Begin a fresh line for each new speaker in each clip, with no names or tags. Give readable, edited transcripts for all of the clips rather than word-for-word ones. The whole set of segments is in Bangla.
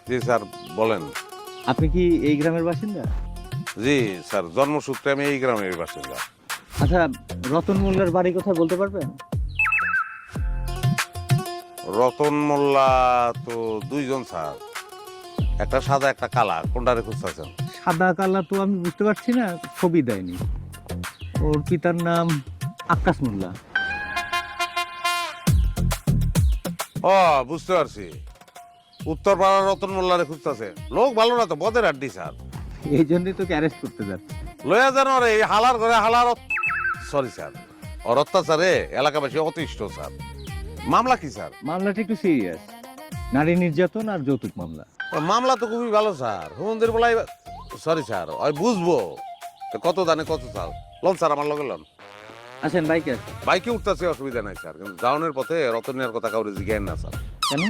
জি স্যার বলেন।
আপনি কি এই গ্রামের বাসিন্দা?
জি স্যার, জন্মসূত্রে আমি এই গ্রামের বাসিন্দা।
আচ্ছা, রতন মোল্লার বাড়ি কোথায় বলতে পারবেন?
রতন মোল্লা তো দুইজন স্যার, একটা সাদা একটা কালা, কোনটারে খুঁজতেছেন?
সাদা কালা তো আমি বুঝতে পারছি না, ছবি দেয়নি। ওর পিতার নাম আক্কাস মোল্লা।
ও বুঝতে পারছি, উত্তর পাড়ার রতন মোল্লারে খুঁজতেছে। লোক ভালো না তো, বদের আড্ডি স্যার।
এই জন্যই তোকে অ্যারেস্ট করতে যাচ্ছে।
লয়া যেন রে এই হালার ঘরে হালার সরি স্যার, ওর অত্যাচারে এলাকাবাসী অতিষ্ঠ স্যার। মামলা কি স্যার?
মামলাটা একটু সিরিয়াস, নারী নির্যাতন আর যৌতুক মামলা।
ও, মামলা তো খুবই ভালো স্যার। হুমন্দির বলাই সরি স্যার, ওই বুঝবো তো কত দানে কত চাল। লন স্যার, আমার লগে লন।
আসেন, বাইকে আসেন।
বাইকে উঠতেছে, অসুবিধা নাই স্যার, কিন্তু যাওয়ানোর পথে রতনের কথা কাউরে জিজ্ঞেস না স্যার।
কেন,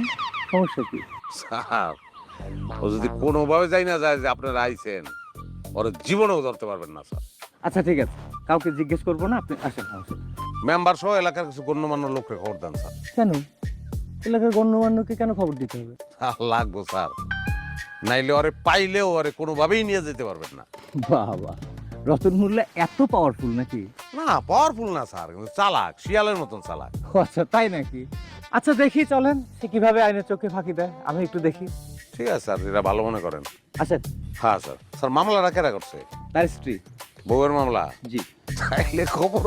সমস্যা কি?
স্যার, ও যদি কোনোভাবে যাই না যায় যে আপনারা আইছেন, ওর জীবনেও ধরতে পারবেন না স্যার।
আচ্ছা ঠিক আছে, কাউকে জিজ্ঞেস করবো না, আপনি আসেন আসেন।
মেম্বার সহ এলাকার কিছু গণ্যমান্য লোককে খবর দেন স্যার।
কেন, এলাকার গণ্যমান্যকে কেন খবর দিতে হবে?
লাগবো স্যার, নাইলে ওরে পাইলেও ওরে কোনোভাবেই নিয়ে যেতে পারবেন না।
বাবা, রতন মোল্লা এত পাওয়ারফুল নাকি?
না পাওয়ারফুল না স্যার, কিন্তু চালাক, শিয়ালের মতন চালাক।
ও আচ্ছা, তাই নাকি? আচ্ছা দেখি, চলেন সে কিভাবে আইনের চোখে ফাঁকি দেয়, আমি একটু দেখি।
ঠিক আছে স্যার, এটা ভালো মনে করেন।
আসেন।
হ্যাঁ স্যার। স্যার মামলাটা কেরা করছে?
তার স্ত্রী।
বউয়ের মামলা?
জি।
তাইলে খবর